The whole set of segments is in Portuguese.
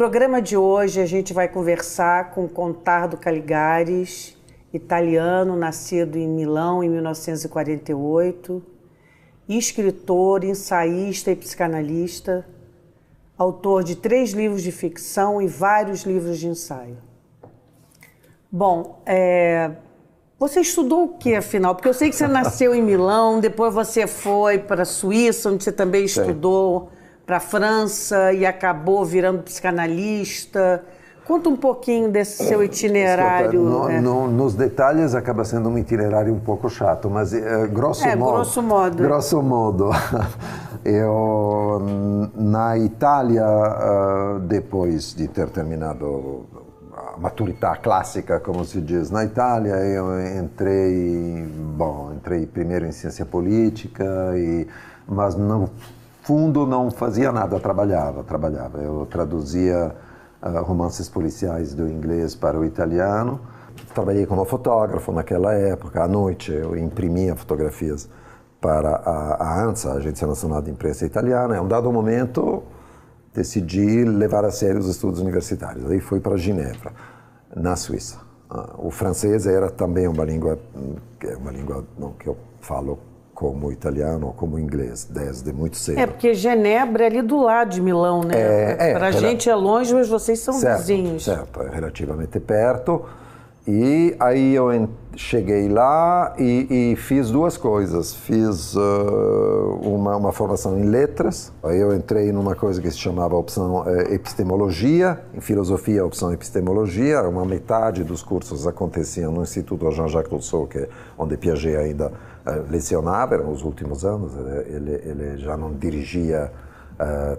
programa de hoje a gente vai conversar com Contardo Caligares, italiano, nascido em Milão em 1948, escritor, ensaísta e psicanalista, autor de 3 livros de ficção e vários livros de ensaio. Bom, você estudou o que, afinal? Porque eu sei que você nasceu em Milão, depois você foi para a Suíça, onde você também estudou, para a França e acabou virando psicanalista. Conta um pouquinho desse seu itinerário. Nos detalhes acaba sendo um itinerário um pouco chato, mas grosso modo, eu na Itália, depois de ter terminado a maturidade clássica, como se diz, na Itália eu entrei primeiro em ciência política, mas no fundo não fazia nada, trabalhava. Eu traduzia romances policiais do inglês para o italiano. Trabalhei como fotógrafo naquela época. À noite eu imprimia fotografias para a ANSA, a Agência Nacional de Imprensa Italiana. Em um dado momento decidi levar a sério os estudos universitários. Aí fui para Genebra, na Suíça. O francês era também uma língua que eu falo como italiano ou como inglês, desde muito cedo. Porque Genebra é ali do lado de Milão, né? Para a gente é longe, mas vocês são vizinhos. Certo, é relativamente perto. E aí eu cheguei lá e fiz 2 coisas. Fiz uma formação em letras. Aí eu entrei numa coisa que se chamava opção epistemologia. Em filosofia, opção epistemologia. Uma metade dos cursos aconteciam no Instituto Jean-Jacques Rousseau, que é onde Piaget ainda lecionava, eram os últimos anos. Ele já não dirigia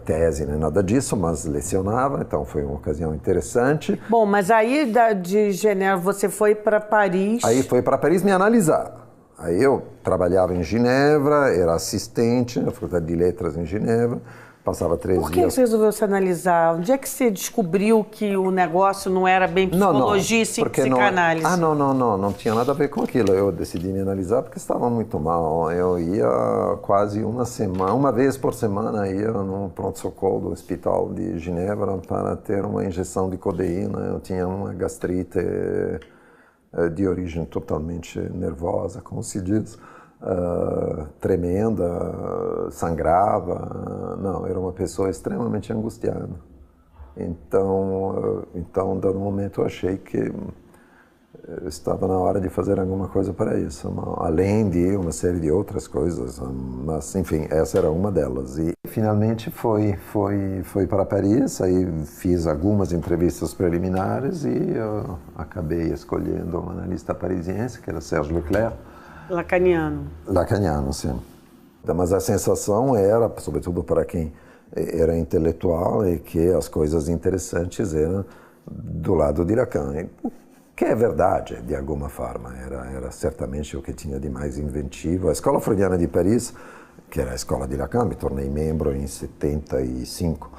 tese nem nada disso, mas lecionava, então foi uma ocasião interessante. Bom, mas aí de Genebra você foi para Paris? Aí foi para Paris me analisar. Aí eu trabalhava em Genebra, era assistente na Faculdade de Letras em Genebra, passava 3 dias... Por que você resolveu se analisar? Onde é que você descobriu que o negócio não era bem psicologia e sim psicanálise? Não tinha nada a ver com aquilo. Eu decidi me analisar porque estava muito mal. Eu ia quase uma vez por semana, ia no pronto-socorro do hospital de Genebra para ter uma injeção de codeína. Eu tinha uma gastrite de origem totalmente nervosa, como se diz. Tremenda, sangrava, era uma pessoa extremamente angustiada. Então, dado momento, eu achei que estava na hora de fazer alguma coisa para isso, além de uma série de outras coisas, mas enfim, essa era uma delas. E finalmente foi para Paris, aí fiz algumas entrevistas preliminares e eu acabei escolhendo um analista parisiense, que era Serge Leclerc. Lacaniano, sim. Mas a sensação era, sobretudo para quem era intelectual, é que as coisas interessantes eram do lado de Lacan. Que é verdade, de alguma forma. Era certamente o que tinha de mais inventivo. A Escola Freudiana de Paris, que era a escola de Lacan, me tornei membro em 75,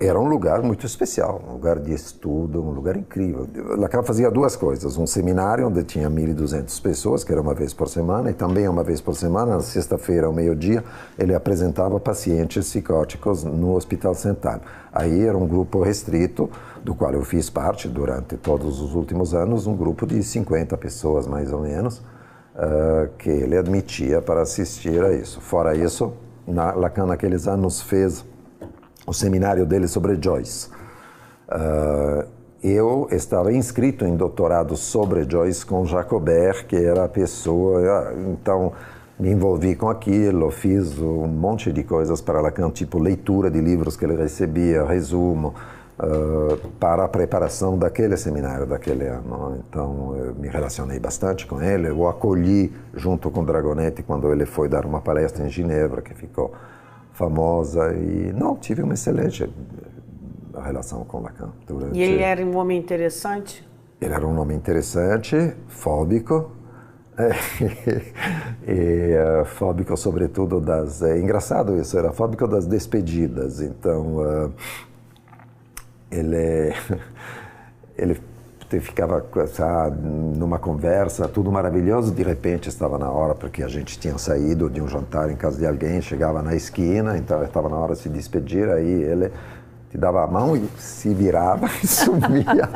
era um lugar muito especial, um lugar de estudo, um lugar incrível. Lacan fazia 2 coisas, um seminário onde tinha 1.200 pessoas, que era uma vez por semana, e também uma vez por semana, na sexta-feira, ao meio-dia, ele apresentava pacientes psicóticos no Hospital Central. Aí era um grupo restrito, do qual eu fiz parte durante todos os últimos anos, um grupo de 50 pessoas, mais ou menos, que ele admitia para assistir a isso. Fora isso, Lacan naqueles anos fez o seminário dele sobre Joyce. Eu estava inscrito em doutorado sobre Joyce com Jacobert, que era a pessoa... Então, me envolvi com aquilo, fiz um monte de coisas para Lacan, tipo leitura de livros que ele recebia, resumo, para a preparação daquele seminário, daquele ano. Então, eu me relacionei bastante com ele, o acolhi junto com Dragonetti quando ele foi dar uma palestra em Genebra, que ficou famosa, e tive uma excelente relação com Lacan. E ele era um homem interessante? Ele era um homem interessante, fóbico, fóbico sobretudo das... É engraçado isso, era fóbico das despedidas. Então, ele gente ficava numa conversa, tudo maravilhoso, de repente estava na hora, porque a gente tinha saído de um jantar em casa de alguém, chegava na esquina, então estava na hora de se despedir, aí ele te dava a mão e se virava e sumia.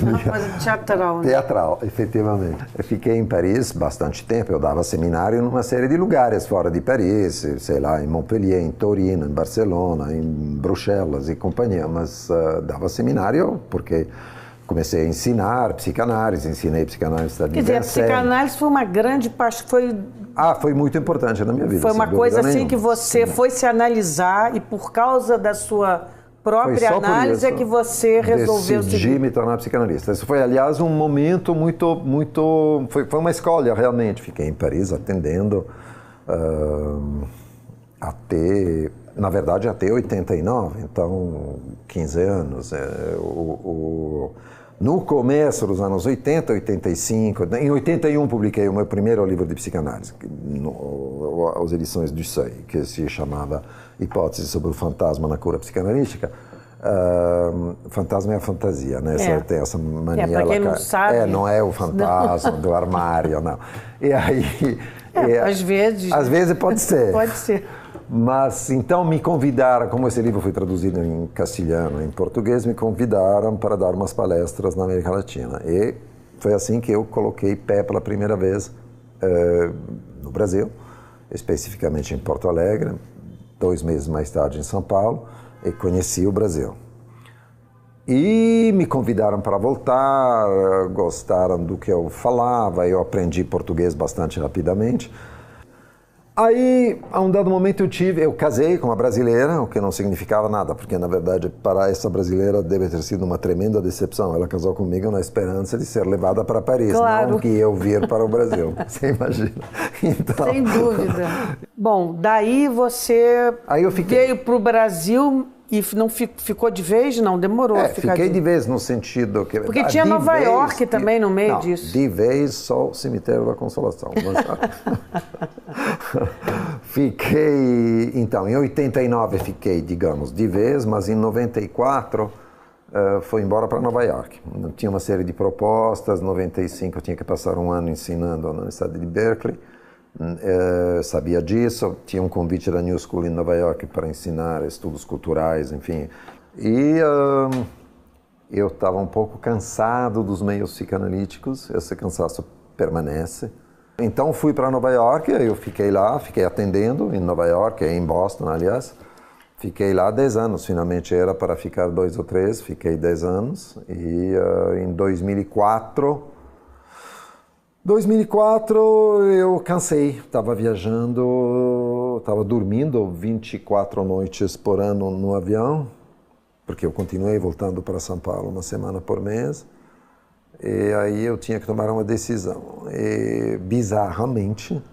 Uma coisa teatral, né? Teatral, efetivamente. Eu fiquei em Paris bastante tempo, eu dava seminário em uma série de lugares fora de Paris, sei lá, em Montpellier, em Torino, em Barcelona, em Bruxelas e companhia, mas dava seminário porque comecei a ensinar psicanálise, ensinei psicanálise da Quer dizer, a psicanálise foi uma grande parte, foi muito importante na minha vida. Foi uma coisa assim que você foi se analisar e por causa da sua própria análise é que você resolveu decidi me tornar psicanalista. Isso foi, aliás, um momento foi uma escolha, realmente. Fiquei em Paris atendendo na verdade, até 89, então 15 anos. No começo dos anos 80, 85, em 81 publiquei o meu primeiro livro de psicanálise, as edições do Seuil, que se chamava Hipóteses sobre o Fantasma na Cura Psicanalística. Fantasma é a fantasia, né? Tem essa mania. Para quem não sabe. Não é o fantasma do armário, não. E aí... às vezes. Às vezes pode ser. Pode ser. Mas então me convidaram, como esse livro foi traduzido em castelhano, em português, me convidaram para dar umas palestras na América Latina. E foi assim que eu coloquei pé pela primeira vez no Brasil, especificamente em Porto Alegre, 2 meses mais tarde em São Paulo, e conheci o Brasil. E me convidaram para voltar, gostaram do que eu falava, eu aprendi português bastante rapidamente. Aí, a um dado momento eu casei com uma brasileira, o que não significava nada, porque na verdade para essa brasileira deve ter sido uma tremenda decepção. Ela casou comigo na esperança de ser levada para Paris, claro. Não que eu vir para o Brasil, você imagina. Então... Sem dúvida. Bom, daí você veio para o Brasil e não ficou de vez? Não, demorou a ficar fiquei de vez no sentido que... Porque tinha Nova York também no meio disso. De vez só o Cemitério da Consolação. Fiquei, então, em 89 fiquei, digamos, de vez, mas em 94 fui embora para Nova York. Tinha uma série de propostas, em 95 eu tinha que passar um ano ensinando na Universidade de Berkeley. Sabia disso, tinha um convite da New School em Nova York para ensinar estudos culturais, enfim. E eu estava um pouco cansado dos meios psicanalíticos, esse cansaço permanece. Então fui para Nova York, eu fiquei lá, fiquei atendendo em Nova York, em Boston, aliás. Fiquei lá 10 anos, finalmente era para ficar 2 ou 3, fiquei 10 anos. E em 2004 eu cansei, estava viajando, estava dormindo 24 noites por ano no avião, porque eu continuei voltando para São Paulo uma semana por mês, e aí eu tinha que tomar uma decisão. E, bizarramente,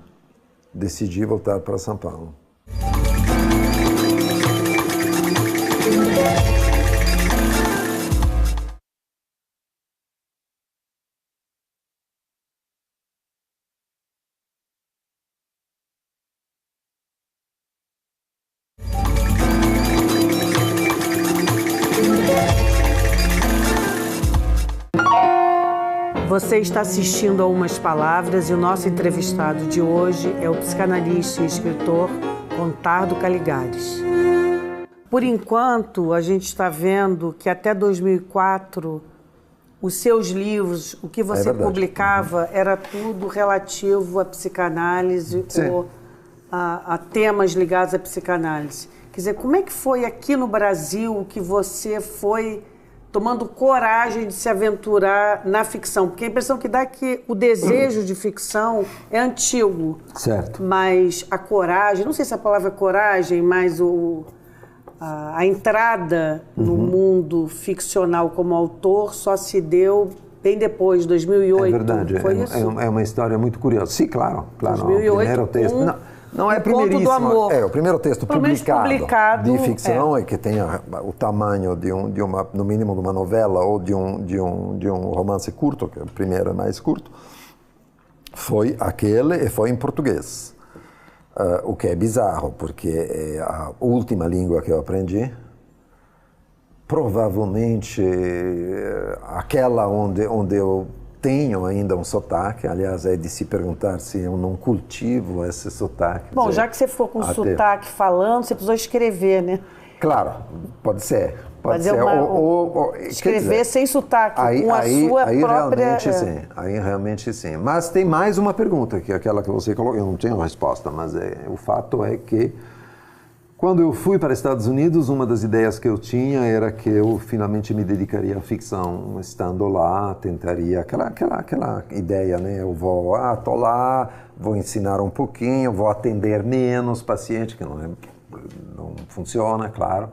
decidi voltar para São Paulo. Você está assistindo a Umas Palavras e o nosso entrevistado de hoje é o psicanalista e escritor Contardo Caligares. Por enquanto, a gente está vendo que até 2004, os seus livros, o que você publicava, era tudo relativo à psicanálise ou a temas ligados à psicanálise. Quer dizer, como é que foi aqui no Brasil que você foi tomando coragem de se aventurar na ficção? Porque a impressão que dá é que o desejo de ficção é antigo. Certo. Mas a coragem, não sei se a palavra é coragem, mas a entrada no mundo ficcional como autor só se deu bem depois, de 2008. É verdade, foi isso? É uma história muito curiosa. Sim, claro. 2008, o primeiro texto... Não é primeiríssimo, o primeiro texto publicado de ficção que tem o tamanho no mínimo de uma novela ou de um romance curto, que o primeiro é mais curto, foi aquele e foi em português. O que é bizarro, porque é a última língua que eu aprendi provavelmente aquela onde eu tenho ainda um sotaque, aliás, é de se perguntar se eu não cultivo esse sotaque. Bom, já que você for com sotaque falando, você precisou escrever, né? Claro, pode ser. Pode ser. Escrever dizer, sem sotaque, com a sua própria... Aí realmente sim. Mas tem mais uma pergunta, que é aquela que você colocou. Eu não tenho resposta, mas o fato é que quando eu fui para os Estados Unidos, uma das ideias que eu tinha era que eu finalmente me dedicaria à ficção. Estando lá, tentaria aquela ideia, né? Eu vou, tô lá, vou ensinar um pouquinho, vou atender menos paciente, que não funciona, claro.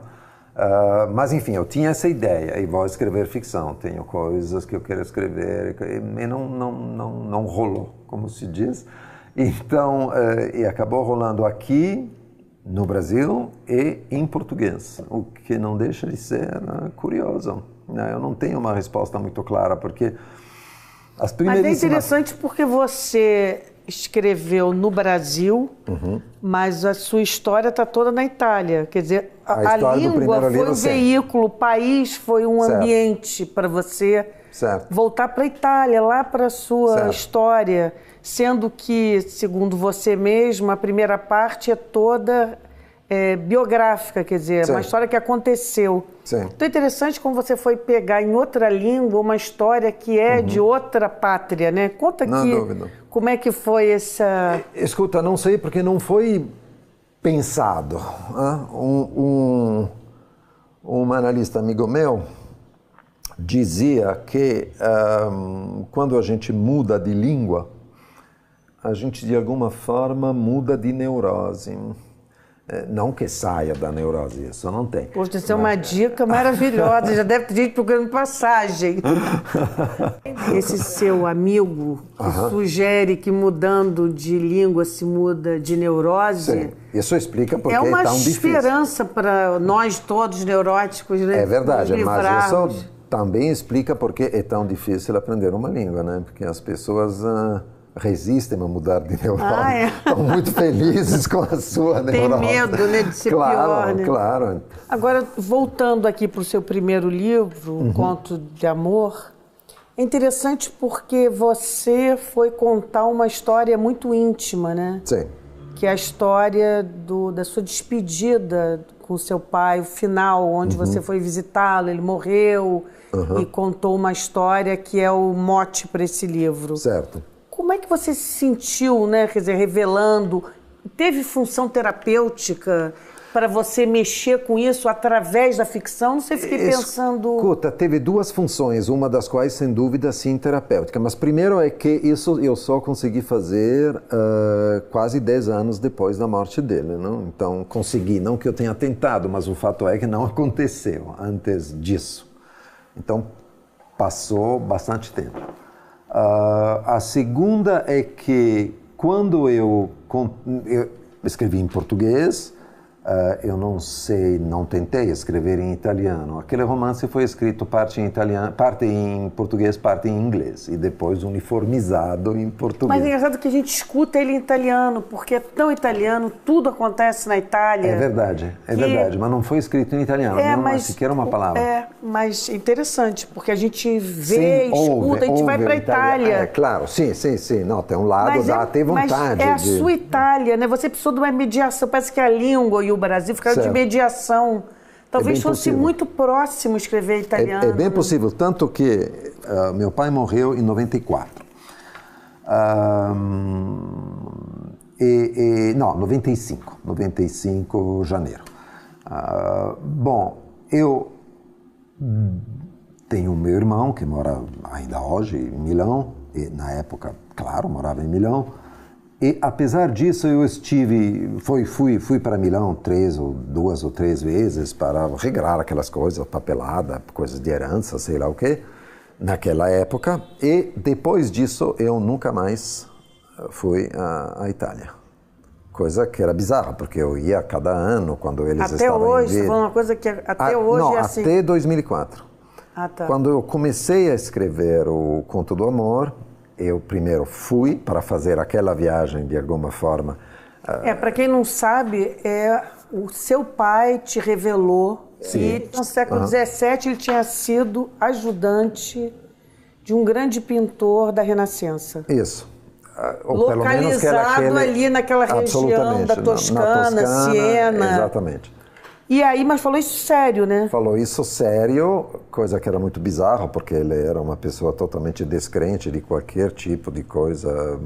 Mas, enfim, eu tinha essa ideia e vou escrever ficção. Tenho coisas que eu quero escrever e não rolou, como se diz. Então, e acabou rolando aqui, no Brasil e em português, o que não deixa de ser curioso. Eu não tenho uma resposta muito clara, porque as primeiras... Mas é interessante porque você escreveu no Brasil, mas a sua história está toda na Itália. Quer dizer, a língua foi um veículo, o país foi um ambiente para você voltar para a Itália, lá para a sua história. Sendo que, segundo você mesmo, a primeira parte é toda biográfica, quer dizer, uma história que aconteceu. Então é interessante como você foi pegar em outra língua uma história que é de outra pátria, né? Conta aqui como é que foi essa... Escuta, não sei porque não foi pensado. Um analista amigo meu dizia que quando a gente muda de língua, a gente, de alguma forma, muda de neurose. Não que saia da neurose, isso não tem. Poxa, isso é uma dica maravilhosa, já deve ter gente procurando passagem. Esse seu amigo que sugere que mudando de língua se muda de neurose... Sim. Isso explica porque é tão difícil. É uma esperança para nós todos neuróticos, né? É verdade, mas isso também explica porque é tão difícil aprender uma língua, né? Porque as pessoas... resistem a mudar de neurose. Estão muito felizes com a sua neurose. Tem medo, né, de ser pior, né? Claro. Agora, voltando aqui para o seu primeiro livro, Um Conto de Amor, é interessante porque você foi contar uma história muito íntima, né? Sim. Que é a história da sua despedida com seu pai, o final, onde você foi visitá-lo, ele morreu, e contou uma história que é o mote para esse livro. Certo. Como é que você se sentiu, né? Quer dizer, revelando? Teve função terapêutica para você mexer com isso através da ficção? Não sei, fiquei pensando... Escuta, teve duas funções, uma das quais, sem dúvida, sim, terapêutica. Mas primeiro é que isso eu só consegui fazer quase 10 anos depois da morte dele, não? Então, consegui, não que eu tenha tentado, mas o fato é que não aconteceu antes disso. Então, passou bastante tempo. A segunda é que quando eu escrevi em português, eu não tentei escrever em italiano. Aquele romance foi escrito parte em italiano, parte em português, parte em inglês, e depois uniformizado em português. Mas é engraçado que a gente escuta ele em italiano, porque é tão italiano, tudo acontece na Itália. É verdade, mas não foi escrito em italiano, não sequer uma palavra. Mas interessante, porque a gente vê, escuta, a gente vai para a Itália. Claro, sim, não, tem um lado, dá até vontade. Mas a sua Itália, né? Você precisou de uma mediação, parece que a língua e o Brasil ficaram de mediação. Talvez fosse muito próximo escrever italiano. É bem possível, tanto que meu pai morreu em 94. Não, 95 janeiro. Bom, eu tenho meu irmão que mora ainda hoje em Milão, e na época, claro, morava em Milão. E apesar disso, eu fui para Milão 2 ou 3 vezes para regrar aquelas coisas, papelada, coisas de herança, sei lá o quê, naquela época. E depois disso, eu nunca mais fui à Itália. Coisa que era bizarra, porque eu ia a cada ano quando eles estavam hoje, você falou uma coisa que até hoje não, é assim? Até 2004. Tá. Quando eu comecei a escrever o Conto do Amor, eu primeiro fui para fazer aquela viagem de alguma forma. Para quem não sabe, o seu pai te revelou Sim. E no século XVII ele tinha sido ajudante de um grande pintor da Renascença. Isso. Localizado ali naquela região da Toscana, Siena. Exatamente. E aí, mas falou isso sério, né? Falou isso sério, coisa que era muito bizarra, porque ele era uma pessoa totalmente descrente de qualquer tipo de coisa.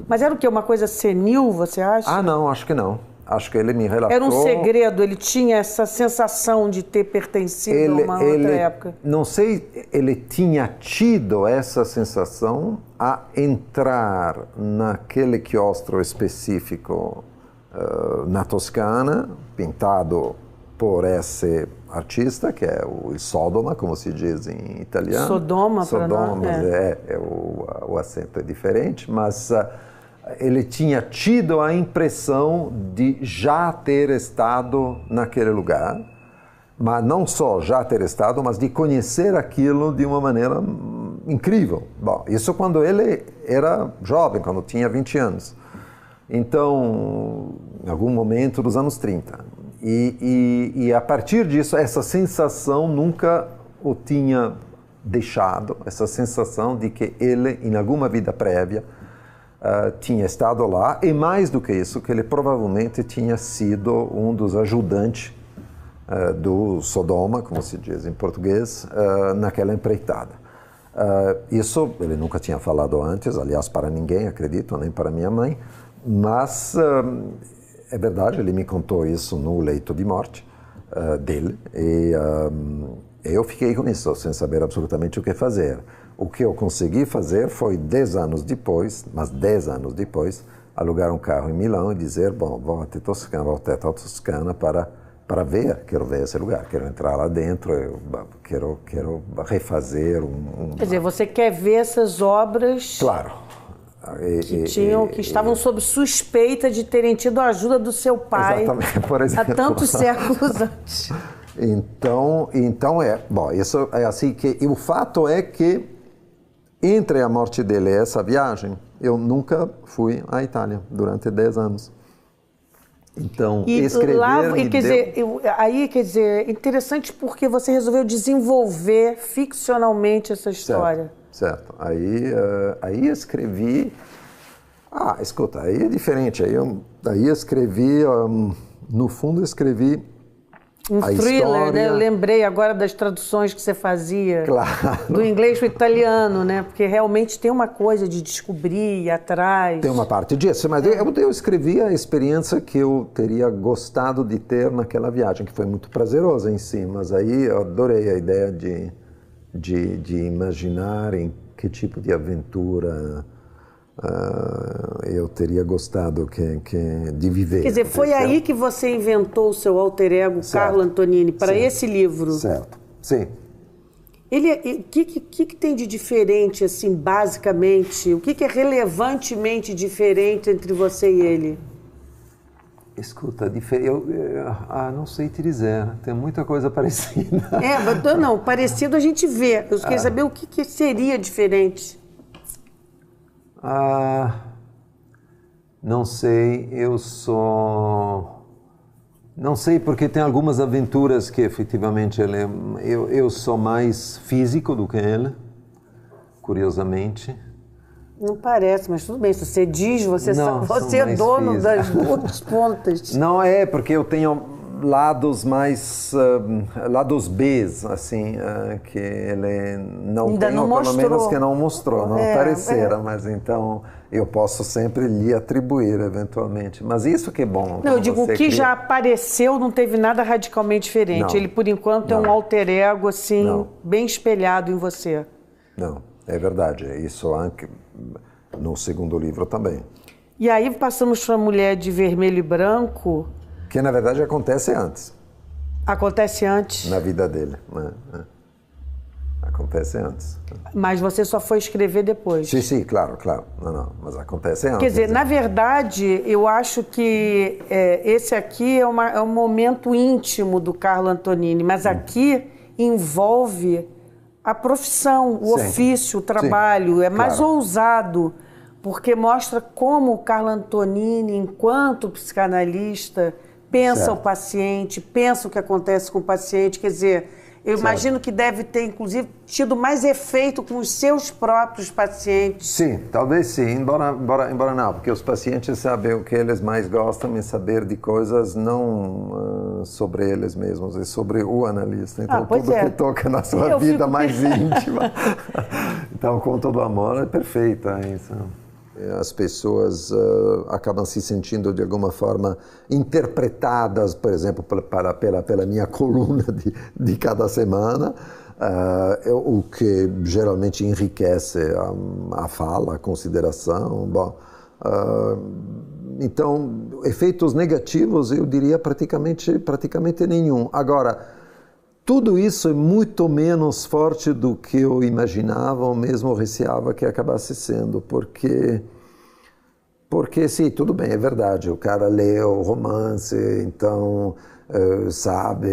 Mas era o quê? Uma coisa senil, você acha? Ah, não, acho que não. Acho que ele me relatou... Era um segredo, ele tinha essa sensação de ter pertencido a uma outra época. Não sei, ele tinha tido essa sensação a entrar naquele quiostro específico na Toscana, pintado por esse artista, que é o Sodoma, como se diz em italiano. Sodoma, para nós. O acento é diferente, mas... ele tinha tido a impressão de já ter estado naquele lugar, mas não só já ter estado, mas de conhecer aquilo de uma maneira incrível. Bom, isso quando ele era jovem, quando tinha 20 anos. Então, em algum momento dos anos 30. E a partir disso, essa sensação nunca o tinha deixado, essa sensação de que ele, em alguma vida prévia, tinha estado lá, e mais do que isso, que ele provavelmente tinha sido um dos ajudantes do Sodoma, como se diz em português, naquela empreitada. Isso ele nunca tinha falado antes, aliás, para ninguém, acredito, nem para minha mãe, mas é verdade, ele me contou isso no leito de morte dele, e eu fiquei com isso, sem saber absolutamente o que fazer. O que eu consegui fazer foi 10 anos depois, alugar um carro em Milão e dizer, bom, vou até a Toscana para ver, quero ver esse lugar, quero entrar lá dentro, eu quero refazer Quer dizer, você quer ver essas obras... Claro. Que estavam sob suspeita de terem tido a ajuda do seu pai. Exatamente, por exemplo. Há tantos séculos antes. Então bom, isso é assim que... E o fato é que entre a morte dele e essa viagem, eu nunca fui à Itália durante 10 anos. Então, quer dizer, interessante porque você resolveu desenvolver ficcionalmente essa história. Certo. Aí escrevi... escuta, aí é diferente. Aí escrevi, no fundo escrevi um thriller, história... né? Eu lembrei agora das traduções que você fazia, claro, do inglês para o italiano, né? Porque realmente tem uma coisa de descobrir, ir atrás. Tem uma parte disso, mas eu escrevi a experiência que eu teria gostado de ter naquela viagem, que foi muito prazerosa em si, mas aí eu adorei a ideia de imaginar em que tipo de aventura eu teria gostado de viver. Quer dizer, foi aí que você inventou o seu alter ego, Carlo Antonini, para esse livro. Certo, sim. O que tem de diferente, assim, basicamente? O que é relevantemente diferente entre você e ele? Escuta, eu não sei te dizer, tem muita coisa parecida. Não, parecido a gente vê. Eu queria saber o que seria diferente. Não sei, não sei, porque tem algumas aventuras que efetivamente eu sou mais físico do que ele, curiosamente. Não parece, mas tudo bem, se você diz, você é dono físico. Das duas pontas. Não é, porque eu tenho lados mais, lados Bs, assim, que ele não ainda tem, não ou mostrou. pelo menos que não mostrou, não apareceram, mas então eu posso sempre lhe atribuir, eventualmente. Mas isso que é bom. Não, eu digo, o que já apareceu não teve nada radicalmente diferente. Ele, por enquanto, é um alter ego, assim, bem espelhado em você. Não, é verdade. Isso no segundo livro também. E aí passamos para a Mulher de Vermelho e Branco... Que, na verdade, acontece antes. Acontece antes? Na vida dele. Acontece antes. Mas você só foi escrever depois? Sim, claro. Não, mas acontece antes. Quer dizer, na verdade, eu acho que esse aqui é um momento íntimo do Carlo Antonini, mas aqui envolve a profissão, o ofício, o trabalho. É mais ousado, porque mostra como o Carlo Antonini, enquanto psicanalista, pensa o paciente, pensa o que acontece com o paciente, quer dizer, eu imagino que deve ter, inclusive, tido mais efeito com os seus próprios pacientes. Sim, talvez sim, embora não, porque os pacientes sabem o que eles mais gostam em saber de coisas não sobre eles mesmos, é sobre o analista. Então, tudo que toca na sua vida mais íntima. Então, com todo o amor, é perfeita isso. As pessoas acabam se sentindo de alguma forma interpretadas, por exemplo, pela minha coluna de cada semana, o que geralmente enriquece a fala, a consideração. Bom, então, efeitos negativos, eu diria praticamente nenhum. Agora, tudo isso é muito menos forte do que eu imaginava ou mesmo receava que acabasse sendo, porque sim, tudo bem, é verdade, o cara lê o romance, então sabe,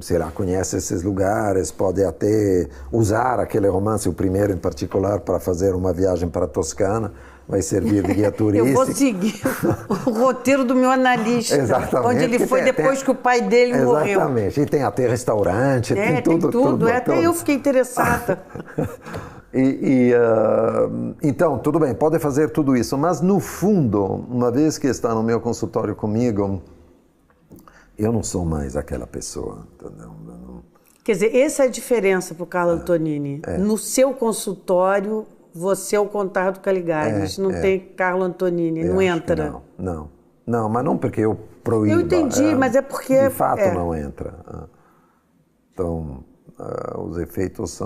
sei lá, conhece esses lugares, pode até usar aquele romance, o primeiro em particular, para fazer uma viagem para a Toscana, vai servir de guia turística. Eu vou seguir o roteiro do meu analista. Exatamente. Onde ele foi depois que o pai dele morreu. Exatamente. E tem até restaurante, tem tudo. Até eu fiquei interessada. Então, tudo bem, pode fazer tudo isso, mas no fundo, uma vez que está no meu consultório comigo, eu não sou mais aquela pessoa, entendeu? Quer dizer, essa é a diferença para o Carlo Antonini. No seu consultório, você é o Contardo Caligaris, não tem Carlo Antonini, não entra. Não, mas não porque eu proíbo. Eu entendi, mas é porque... De fato não entra. Então, os efeitos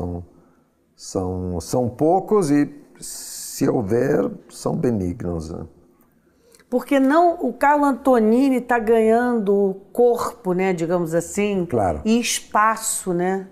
são poucos e, se houver, são benignos. Porque não, o Carlo Antonini está ganhando corpo, né, digamos assim, claro, e espaço, né?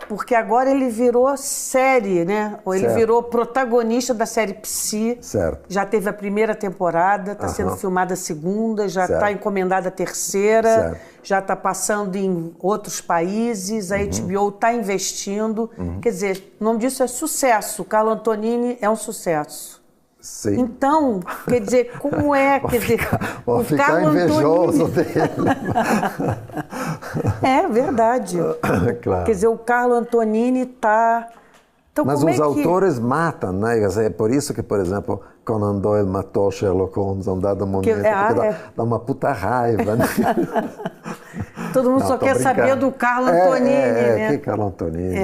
Porque agora ele virou série, né? Ou ele virou protagonista da série Psi. Certo. Já teve a primeira temporada, está sendo filmada a segunda, já está encomendada a terceira, já está passando em outros países, a HBO está investindo. Quer dizer, o nome disso é sucesso. O Carlo Antonini é um sucesso. Sim. Então, quer dizer, como é? Vou ficar invejoso dele. É verdade. Claro. Quer dizer, o Carlo Antonini está... Então, mas os autores matam, né? É por isso que, por exemplo, Conan Doyle matou Sherlock Holmes a um dado momento, porque dá uma puta raiva, né? Todo mundo só quer saber do Carlo Antonini, né? Que Carlo Antonini.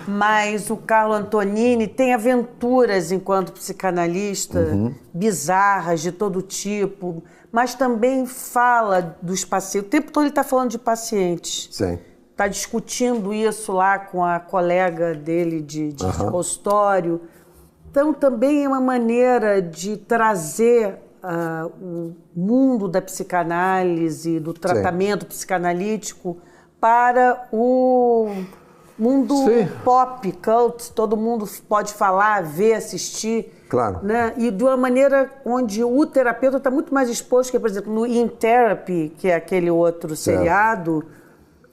Mas o Carlo Antonini tem aventuras enquanto psicanalista, bizarras de todo tipo, mas também fala dos pacientes. O tempo todo ele está falando de pacientes. Sim. Está discutindo isso lá com a colega dele de consultório. Então, também é uma maneira de trazer o mundo da psicanálise, do tratamento psicanalítico para o mundo pop, cult, todo mundo pode falar, ver, assistir. Claro. Né? E de uma maneira onde o terapeuta está muito mais exposto, que, por exemplo, no In Therapy, que é aquele outro seriado...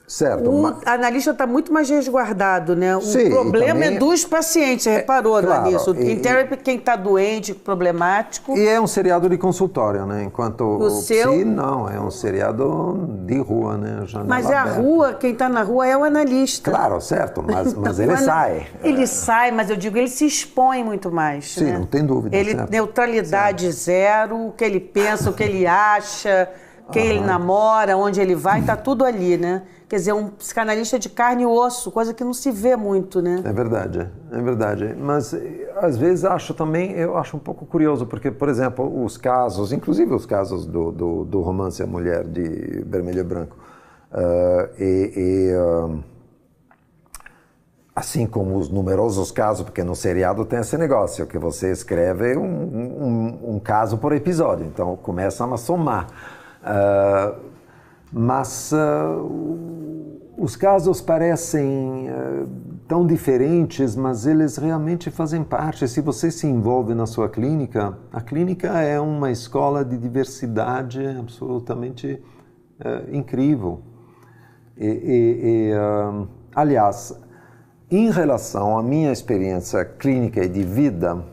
Certo. O analista está muito mais resguardado, né? O problema é dos pacientes, você reparou nisso? Em Therapy, quem está doente, problemático... E é um seriado de consultório, né? Enquanto o Psi, não, é um seriado de rua, né? Mas a rua, quem está na rua é o analista. Claro, certo, mas ele sai. Ele sai, mas eu digo, ele se expõe muito mais. Sim, não tem dúvida. Ele, neutralidade zero, o que ele pensa, o que ele acha, quem ele namora, onde ele vai, está tudo ali, né? Quer dizer, um psicanalista de carne e osso, coisa que não se vê muito, né? É verdade. Mas, às vezes, eu acho um pouco curioso, porque, por exemplo, os casos, inclusive os casos do romance A Mulher de Vermelho e Branco, assim como os numerosos casos, porque no seriado tem esse negócio, que você escreve um caso por episódio, então começam a somar. Mas os casos parecem tão diferentes, mas eles realmente fazem parte. Se você se envolve na sua clínica, a clínica é uma escola de diversidade absolutamente incrível. Aliás, em relação à minha experiência clínica e de vida,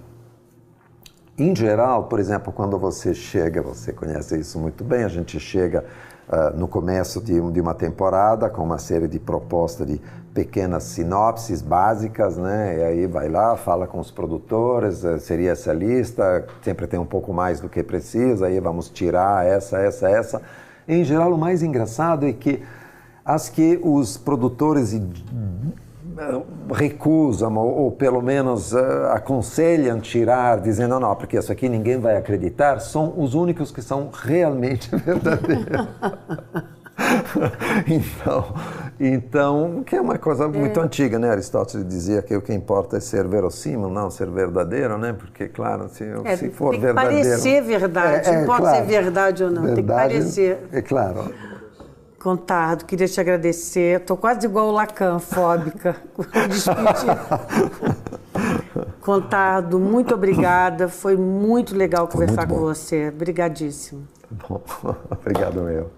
Em geral, por exemplo, quando você chega, você conhece isso muito bem, a gente chega no começo de uma temporada com uma série de propostas de pequenas sinopses básicas, né? E aí vai lá, fala com os produtores, seria essa lista, sempre tem um pouco mais do que precisa, aí vamos tirar essa. Em geral, o mais engraçado é que as que os produtores recusam ou pelo menos aconselham tirar, dizendo não, porque isso aqui ninguém vai acreditar, são os únicos que são realmente verdadeiros. Então, que é uma coisa muito antiga, né? Aristóteles dizia que o que importa é ser verossímil, não ser verdadeiro, né? Porque, claro, se for tem que verdadeiro... parecer verdade, não pode ser verdade ou não, verdade, tem que parecer. É claro. Contardo, queria te agradecer. Estou quase igual o Lacan, fóbica. Contardo, muito obrigada. Foi muito legal conversar com você. Obrigadíssimo. Bom, obrigado, meu.